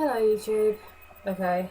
Hello YouTube. Okay,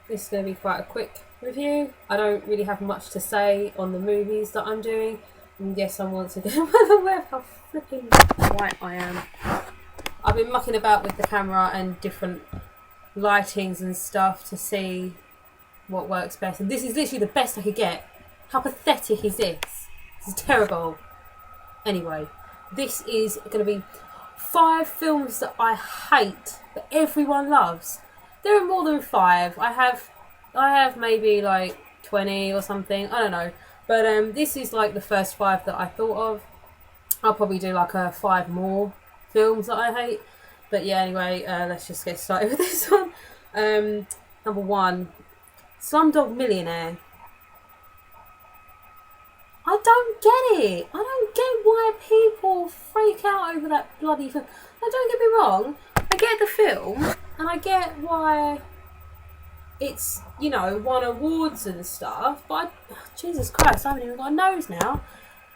this is going to be quite a quick review. I don't really have much to say on the movies that I'm doing. And yes, I'm once again aware of how flipping white I am. I've been mucking about with the camera and different lightings and stuff to see what works best. And this is literally the best I could get. How pathetic is this? This is terrible. Anyway, this is going to be 5 films that I hate but everyone loves. There are more than 5. I have maybe like 20 or something. I don't know. But this is like the first 5 that I thought of. I'll probably do like 5 more films that I hate. But yeah, anyway, let's just get started with this one. Number 1, Slumdog Millionaire. I don't get it. I don't get why people freak out over that bloody film. Now, don't get me wrong. I get the film, and I get why it's, you know, won awards and stuff. But Jesus Christ, I haven't even got a nose now.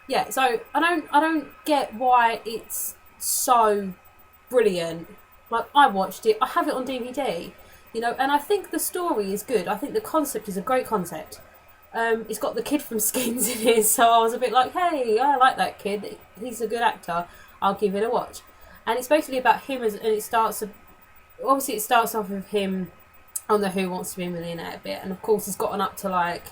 Yeah, so I don't get why it's so brilliant. Like, I watched it. I have it on DVD. You know, and I think the story is good. I think the concept is a great concept. It's got the kid from Skins in it, so I was a bit like, hey, I like that kid. He's a good actor. I'll give it a watch. And it's basically about him, and it starts off with him on the Who Wants to Be a Millionaire bit, and of course he's gotten up to like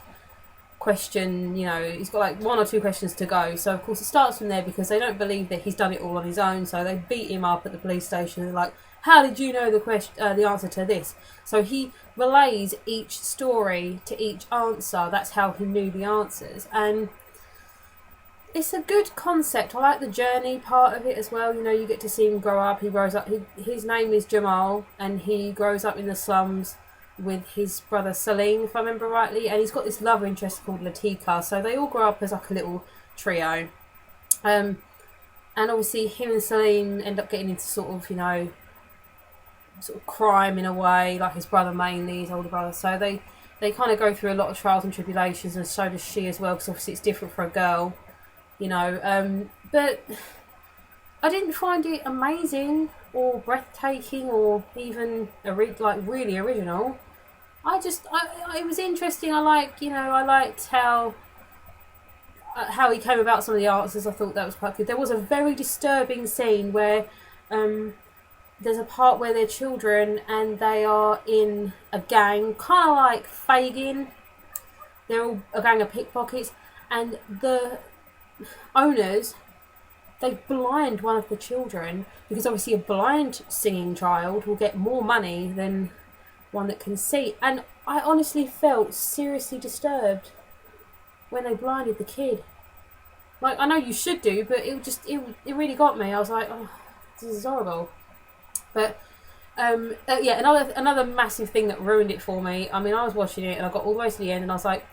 question, you know, he's got like 1 or 2 questions to go. So of course it starts from there because they don't believe that he's done it all on his own. So they beat him up at the police station and they're like, how did you know the answer to this? So he relays each story to each answer. That's how he knew the answers. And it's a good concept. I like the journey part of it as well. You know, you get to see him grow up. He grows up. His name is Jamal, and he grows up in the slums with his brother Salim, if I remember rightly. And he's got this love interest called Latika. So they all grow up as like a little trio. And obviously him and Salim end up getting into sort of, you know, sort of crime in a way, like his brother mainly, his older brother. So they kind of go through a lot of trials and tribulations, and so does she as well, because obviously it's different for a girl, you know. But I didn't find it amazing or breathtaking or even like really original. It was interesting. I liked how he came about some of the answers. I thought that was quite good. There was a very disturbing scene where there's a part where they're children and they are in a gang, kind of like Fagin. They're all a gang of pickpockets, and the owners, they blind one of the children, because obviously a blind singing child will get more money than one that can see. And I honestly felt seriously disturbed when they blinded the kid. Like, I know you should do, but it really got me. I was like, oh, this is horrible. But yeah, another massive thing that ruined it for me. I mean, I was watching it and I got all the way to the end and I was like,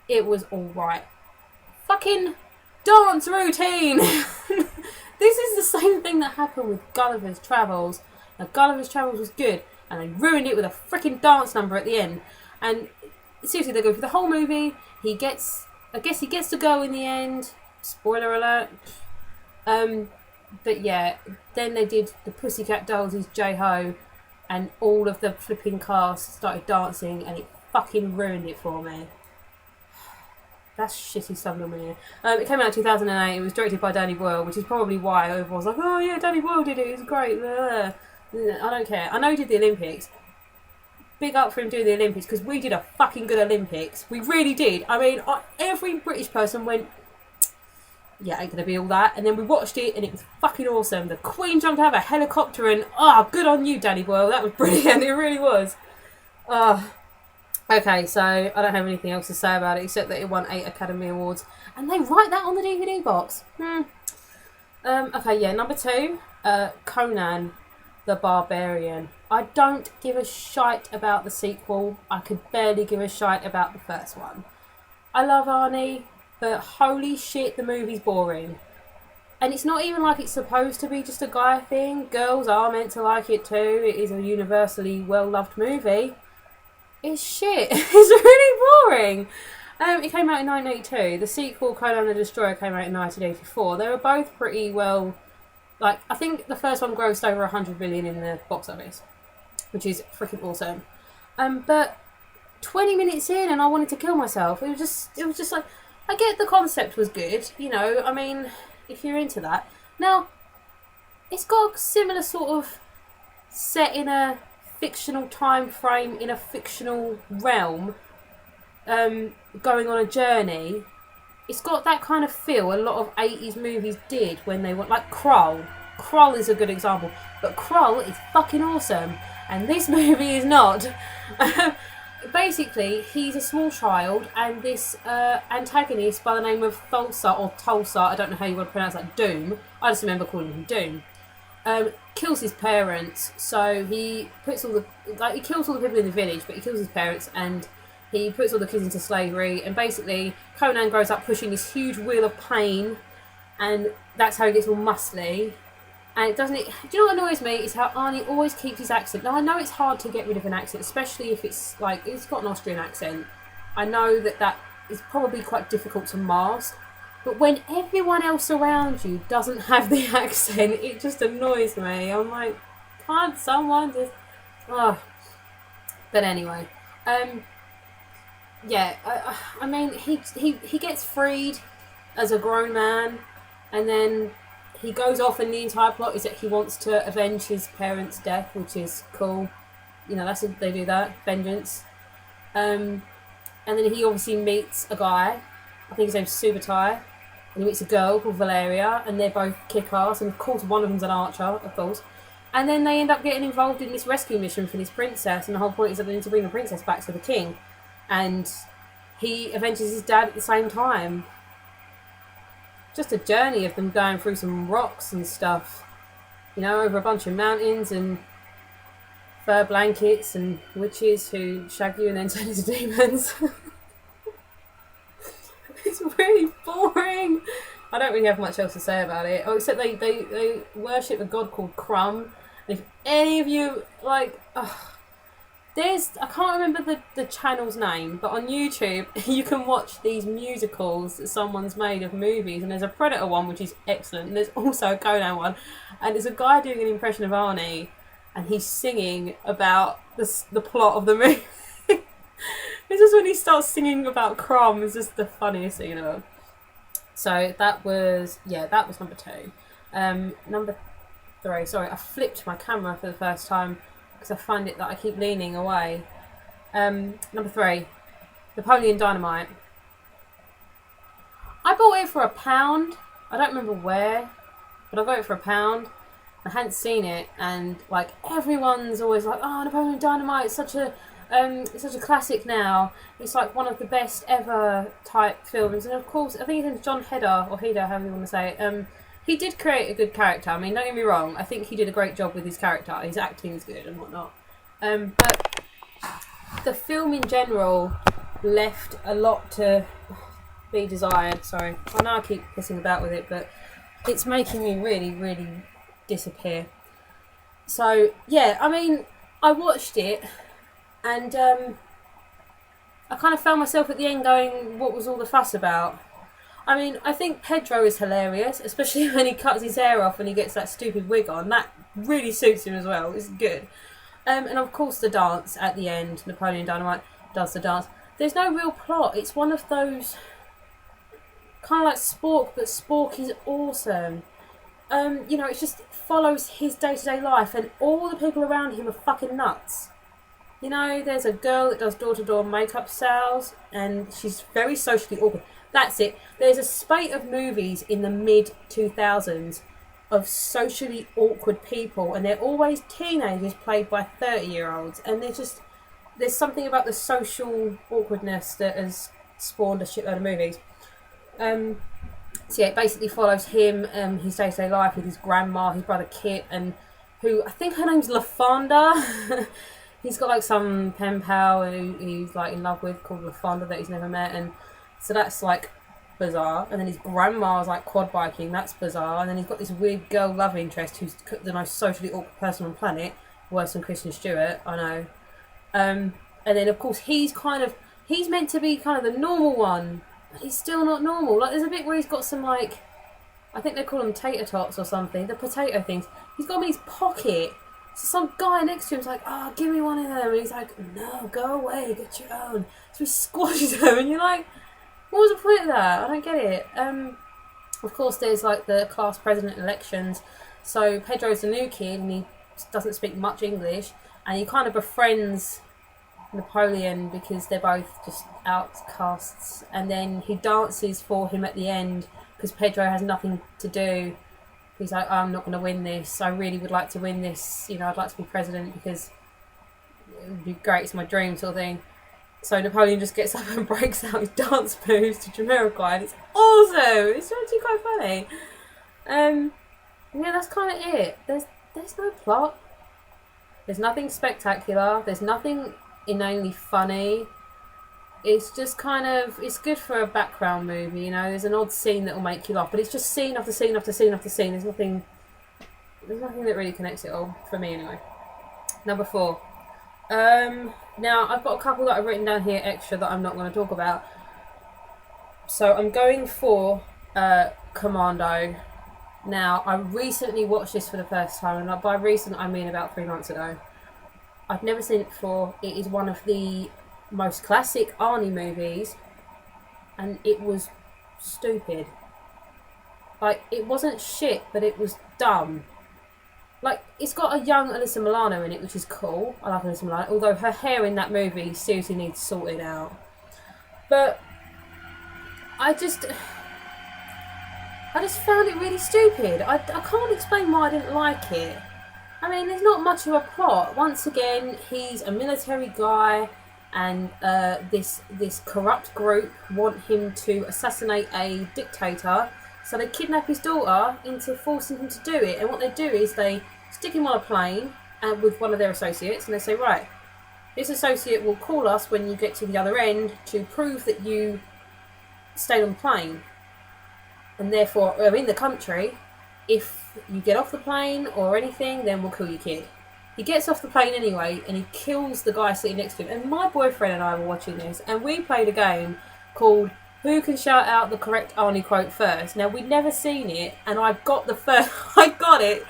it was alright. Fucking dance routine! This is the same thing that happened with Gulliver's Travels. Now, Gulliver's Travels was good, and they ruined it with a freaking dance number at the end. And seriously, they go for the whole movie. I guess he gets to go in the end. Spoiler alert. But yeah, then they did the Pussycat Dolls' J-Ho, and all of the flipping cast started dancing, and it fucking ruined it for me. That's shitty Slumdog Millionaire. It came out in 2008. It was directed by Danny Boyle, which is probably why everyone's like, oh yeah, Danny Boyle did it, it was great. I don't care. I know he did the Olympics. Big up for him doing the Olympics, because we did a fucking good Olympics. We really did. I mean, every British person went, yeah, ain't gonna be all that. And then we watched it and it was fucking awesome. The Queen jumped out of a helicopter and, good on you, Danny Boyle. That was brilliant. It really was. Okay, so I don't have anything else to say about it except that it won 8 Academy Awards. And they write that on the DVD box. Okay, yeah, number 2, Conan the Barbarian. I don't give a shite about the sequel. I could barely give a shite about the first one. I love Arnie, but holy shit, the movie's boring. And it's not even like it's supposed to be just a guy thing. Girls are meant to like it too. It is a universally well-loved movie. It's shit. It's really boring. It came out in 1982. The sequel, Conan the Destroyer, came out in 1984. They were both pretty well... Like, I think the first one grossed over 100 million in the box office. which is freaking awesome. But 20 minutes in and I wanted to kill myself. It was just like, I get the concept was good, you know, I mean, if you're into that. Now, it's got a similar sort of set in a fictional time frame, in a fictional realm, going on a journey. It's got that kind of feel a lot of 80s movies did when they went, like Krull. Krull is a good example, but Krull is fucking awesome, and this movie is not. Basically, he's a small child, and this antagonist by the name of Thulsa, or Tulsa, I don't know how you want to pronounce that, Doom, I just remember calling him Doom, kills his parents. So he puts all the, like, he kills all the people in the village, but he kills his parents, and he puts all the kids into slavery, and basically Conan grows up pushing this huge wheel of pain, and that's how he gets all muscly. And it doesn't. Do you know what annoys me? Is how Arnie always keeps his accent. Now I know it's hard to get rid of an accent, especially if it's like it's got an Austrian accent. I know that is probably quite difficult to mask. But when everyone else around you doesn't have the accent, it just annoys me. I'm like, can't someone just? Oh. But anyway, yeah. I mean, he gets freed as a grown man, and then he goes off, and the entire plot is that he wants to avenge his parents' death, which is cool. You know, they do that, vengeance. And then he obviously meets a guy, I think his name's Subotai, and he meets a girl called Valeria, and they're both kick-ass, and of course one of them's an archer, of course. And then they end up getting involved in this rescue mission for this princess, and the whole point is that they need to bring the princess back to the king. And he avenges his dad at the same time. Just a journey of them going through some rocks and stuff, you know, over a bunch of mountains and fur blankets and witches who shag you and then turn into demons. It's really boring. I don't really have much else to say about it. Oh, except they worship a god called Crumb. And if any of you like, I can't remember the channel's name, but on YouTube you can watch these musicals that someone's made of movies, and there's a Predator one which is excellent, and there's also a Conan one, and there's a guy doing an impression of Arnie, and he's singing about the plot of the movie. It's just when he starts singing about Crumb, it's just the funniest thing ever. So that was number 2. Number 3, sorry, I flipped my camera for the first time, because I find it that I keep leaning away. Number 3, Napoleon Dynamite. I bought it for £1. I don't remember where, but I got it for £1. I hadn't seen it, and like everyone's always like, "Oh, Napoleon Dynamite, it's such a classic now. It's like one of the best ever type films." And of course, I think it's John Heder, or Heder, however you want to say it. He did create a good character. I mean, don't get me wrong. I think he did a great job with his character. His acting is good and whatnot. But the film in general left a lot to be desired. Sorry. I know I keep pissing about with it, but it's making me really, really disappear. So, yeah, I mean, I watched it, and I kind of found myself at the end going, what was all the fuss about? I mean, I think Pedro is hilarious, especially when he cuts his hair off and he gets that stupid wig on. That really suits him as well. It's good. And of course the dance at the end. Napoleon Dynamite does the dance. There's no real plot. It's one of those kind of like Spork, but Spork is awesome. You know, it just follows his day-to-day life, and all the people around him are fucking nuts. You know, there's a girl that does door-to-door makeup sales, and she's very socially awkward. That's it. There's a spate of movies in the mid-2000s of socially awkward people, and they're always teenagers played by 30-year-olds, and there's something about the social awkwardness that has spawned a shitload of movies. So yeah, it basically follows him, his day-to-day life with his grandma, his brother Kit, and who, I think her name's LaFonda. He's got like some pen pal who he's like in love with called LaFonda that he's never met, and so that's like bizarre. And then his grandma's like quad biking, that's bizarre. And then he's got this weird girl love interest who's the most socially awkward person on the planet, worse than Kristen Stewart, I know. And then of course he's meant to be kind of the normal one, but he's still not normal. Like there's a bit where he's got some like, I think they call them tater tots or something, the potato things. He's got them in his pocket, So some guy next to him's like, oh, give me one of them. And he's like, no, go away, get your own. So he squashes them, and you're like, what was the point of that? I don't get it. Of course, there's like the class president elections. So Pedro's the new kid, and he doesn't speak much English, and he kind of befriends Napoleon because they're both just outcasts. And then he dances for him at the end because Pedro has nothing to do. He's like, I'm not going to win this. I really would like to win this. You know, I'd like to be president because it would be great. It's my dream sort of thing. So Napoleon just gets up and breaks out his dance moves to Jamiroquai, and it's awesome. It's actually quite funny. Yeah, that's kind of it. There's no plot. There's nothing spectacular. There's nothing inanely funny. It's just kind of, it's good for a background movie, you know. There's an odd scene that will make you laugh, but it's just scene after scene after scene after scene. There's nothing that really connects it all, for me anyway. Number 4. Now, I've got a couple that I've written down here extra that I'm not going to talk about. So I'm going for Commando. Now, I recently watched this for the first time, and by recent I mean about 3 months ago. I've never seen it before. It is one of the most classic Arnie movies, and it was stupid. Like, it wasn't shit, but it was dumb. Like, it's got a young Alyssa Milano in it, which is cool. I like Alyssa Milano, although her hair in that movie seriously needs sorting out. But I just found it really stupid. I can't explain why I didn't like it. I mean, there's not much of a plot. Once again, he's a military guy, and this corrupt group want him to assassinate a dictator. So they kidnap his daughter into forcing him to do it. And what they do is they stick him on a plane with one of their associates, and they say, right, this associate will call us when you get to the other end to prove that you stayed on the plane, and therefore are in the country. If you get off the plane or anything, then we'll kill your kid. He gets off the plane anyway, and he kills the guy sitting next to him. And my boyfriend and I were watching this, and we played a game called Who Can Shout Out the Correct Arnie Quote First. Now, we'd never seen it, and I got it.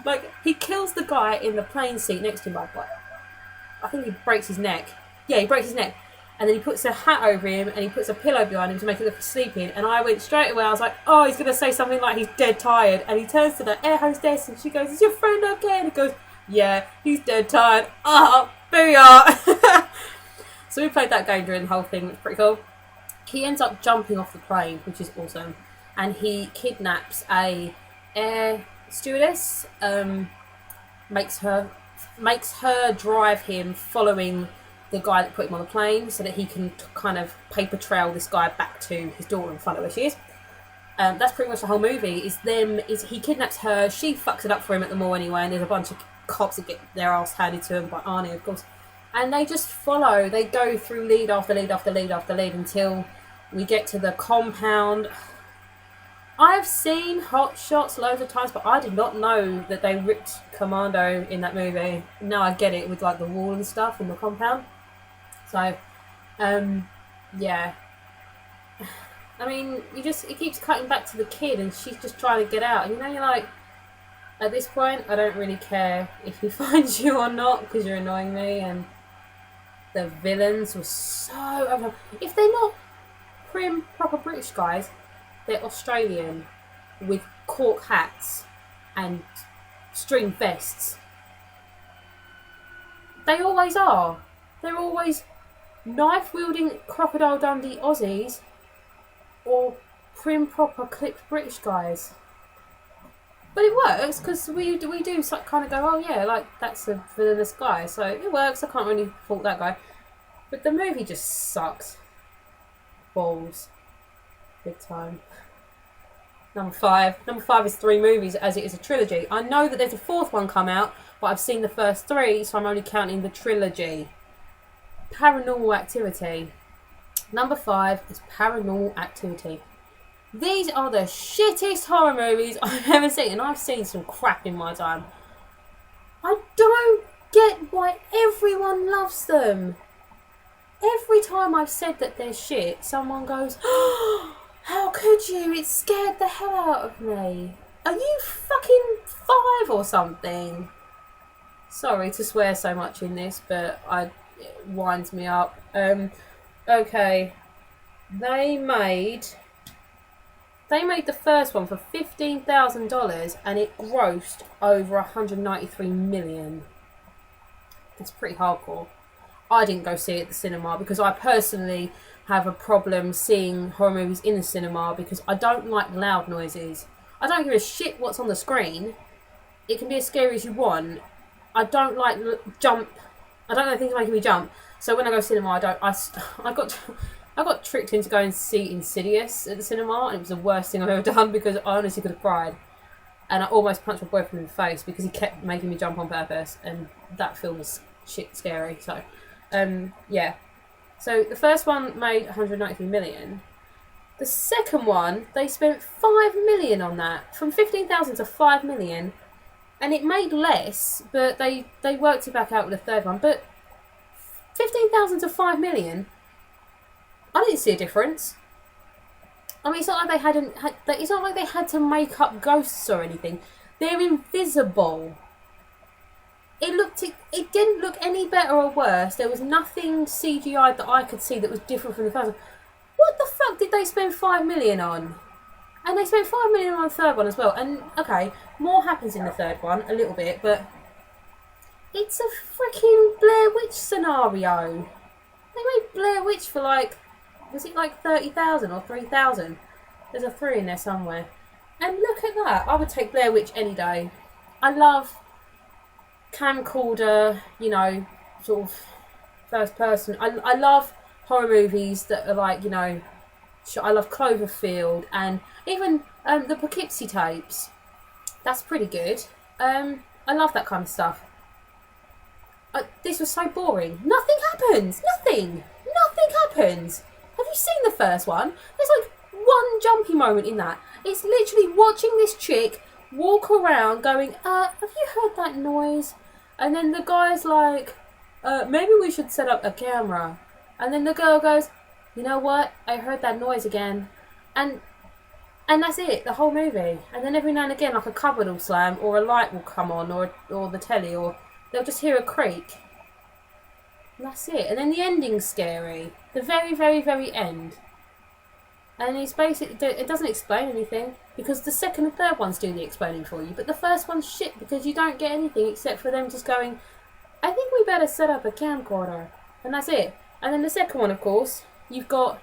Like, he kills the guy in the plane seat next to him. I think he breaks his neck. Yeah, he breaks his neck. And then he puts a hat over him, and he puts a pillow behind him to make it look like he's sleeping. And I went straight away, I was like, oh, he's going to say something like he's dead tired. And he turns to the air hostess, and she goes, is your friend okay? And he goes, yeah, he's dead tired. Ah, there we are. So we played that game during the whole thing. It was pretty cool. He ends up jumping off the plane, which is awesome. And he kidnaps a air stewardess, makes her drive him following the guy that put him on the plane so that he can kind of paper trail this guy back to his daughter and find out where she is. That's pretty much the whole movie. Is he kidnaps her, she fucks it up for him at the mall anyway, and there's a bunch of cops that get their ass handed to them by Arnie, of course. And they just follow. They go through lead after lead after lead after lead until we get to the compound. I've seen Hot Shots loads of times, but I did not know that they ripped Commando in that movie. Now I get it with like the wall and stuff and the compound. So, yeah. I mean, it keeps cutting back to the kid, and she's just trying to get out. And you know, you're like, at this point, I don't really care if he finds you or not because you're annoying me. And the villains were so if they're not prim, proper British guys, they're Australian with cork hats and string vests. They always are. They're always knife-wielding Crocodile Dundee Aussies or prim, proper, clipped British guys. But it works because we do kind of go, oh yeah, like that's a villainous guy. So it works. I can't really fault that guy. But the movie just sucks. Balls. Big time. Number 5. Number 5 is 3 movies as it is a trilogy. I know that there's a 4th one come out, but I've seen the first 3, so I'm only counting the trilogy. Paranormal Activity. Number 5 is Paranormal Activity. These are the shittest horror movies I've ever seen, and I've seen some crap in my time. I don't get why everyone loves them. Every time I've said that they're shit, someone goes, oh, how could you? It scared the hell out of me. Are you fucking 5 or something? Sorry to swear so much in this, but it winds me up. Okay, they made the first one for $15,000 and it grossed over 193 million. It's pretty hardcore. I didn't go see it at the cinema because I personally have a problem seeing horror movies in the cinema because I don't like loud noises. I don't give a shit what's on the screen. It can be as scary as you want. I don't like jump. I don't know things making me jump. So when I go to cinema, I got tricked into going to see Insidious at the cinema, and it was the worst thing I've ever done because I honestly could have cried. And I almost punched my boyfriend in the face because he kept making me jump on purpose, and that film was shit scary. So, yeah. So the first one made 193 million. The second one, they spent 5 million on that, from 15,000 to 5 million, and it made less, but they worked it back out with the third one. But 15,000 to 5 million, I didn't see a difference. I mean, it's not like it's not like they had to make up ghosts or anything. They're invisible. It didn't look any better or worse. There was nothing CGI that I could see that was different from the first one. What the fuck did they spend 5 million on? And they spent 5 million on the third one as well. And okay, more happens in the third one a little bit, but it's a freaking Blair Witch scenario. They made Blair Witch for was it 30,000 or 3,000? There's a 3 in there somewhere. And look at that. I would take Blair Witch any day. I love camcorder, sort of first person. I love horror movies that are I love Cloverfield and even the Poughkeepsie tapes. That's pretty good. I love that kind of stuff. This was so boring. Nothing happens. Nothing happens. Have you seen the first one? There's one jumpy moment in that. It's literally watching this chick walk around going, have you heard that noise? And then the guy's like, maybe we should set up a camera. And then the girl goes, you know what? I heard that noise again. And that's it, the whole movie. And then every now and again, a cupboard will slam, or a light will come on, or the telly, or they'll just hear a creak. And that's it. And then the ending's scary. The very, very, very end. And it's basically, it doesn't explain anything, because the second and third ones do the explaining for you, but the first one's shit, because you don't get anything except for them just going, I think we better set up a camcorder. And that's it. And then the second one, of course, you've got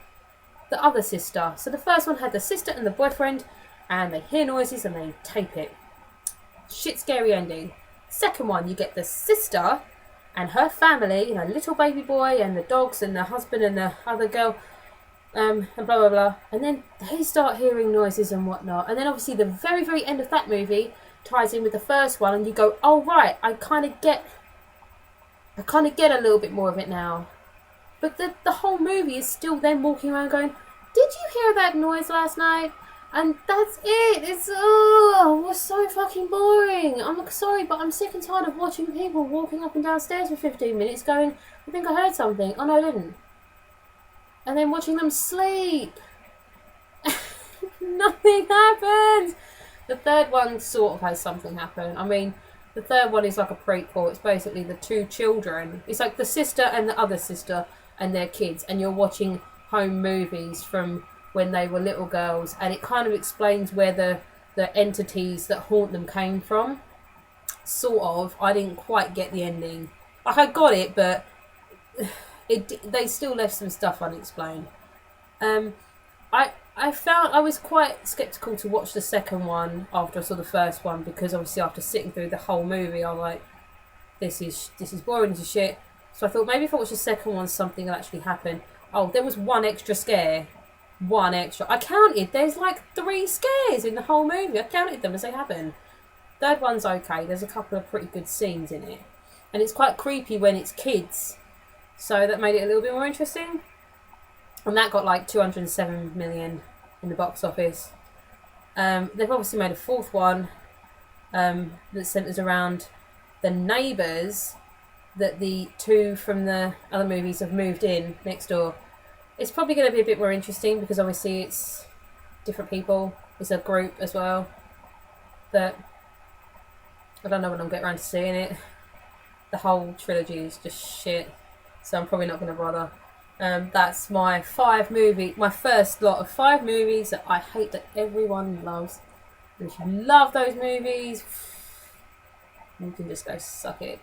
the other sister. So the first one had the sister and the boyfriend, and they hear noises and they tape it. Shit scary ending. Second one, you get the sister and her family, little baby boy and the dogs and the husband and the other girl, and blah blah blah. And then they start hearing noises and whatnot. And then obviously the very, very end of that movie ties in with the first one, and you go, oh right, I kind of get a little bit more of it now. But the whole movie is still them walking around going, did you hear that noise last night? And that's it. It was so fucking boring. I'm sorry, but I'm sick and tired of watching people walking up and down stairs for 15 minutes going, I think I heard something. Oh no, I didn't. And then watching them sleep. Nothing happens. The third one sort of has something happen. I mean, the third one is like a prequel. It's basically the two children. It's like the sister and the other sister and their kids, and you're watching home movies from when they were little girls, and it kind of explains where the entities that haunt them came from. Sort of. I didn't quite get the ending. I got it, but they still left some stuff unexplained. I found I was quite sceptical to watch the second one after I saw the first one, because obviously after sitting through the whole movie, I was like, this is boring as shit. So I thought maybe if I watch the second one, something will actually happen. Oh, there was one extra scare. One extra. I counted. There's 3 scares in the whole movie. I counted them as they happen. Third one's okay. There's a couple of pretty good scenes in it. And it's quite creepy when it's kids. So that made it a little bit more interesting. And that got 207 million in the box office. They've obviously made a fourth one that centres around the neighbours that the two from the other movies have moved in next door. It's probably going to be a bit more interesting because obviously it's different people. It's a group as well. But I don't know when I'll get around to seeing it. the whole trilogy is just shit. So I'm probably not going to bother. That's my my first lot of 5 movies that I hate that everyone loves. And if you love those movies, you can just go suck it.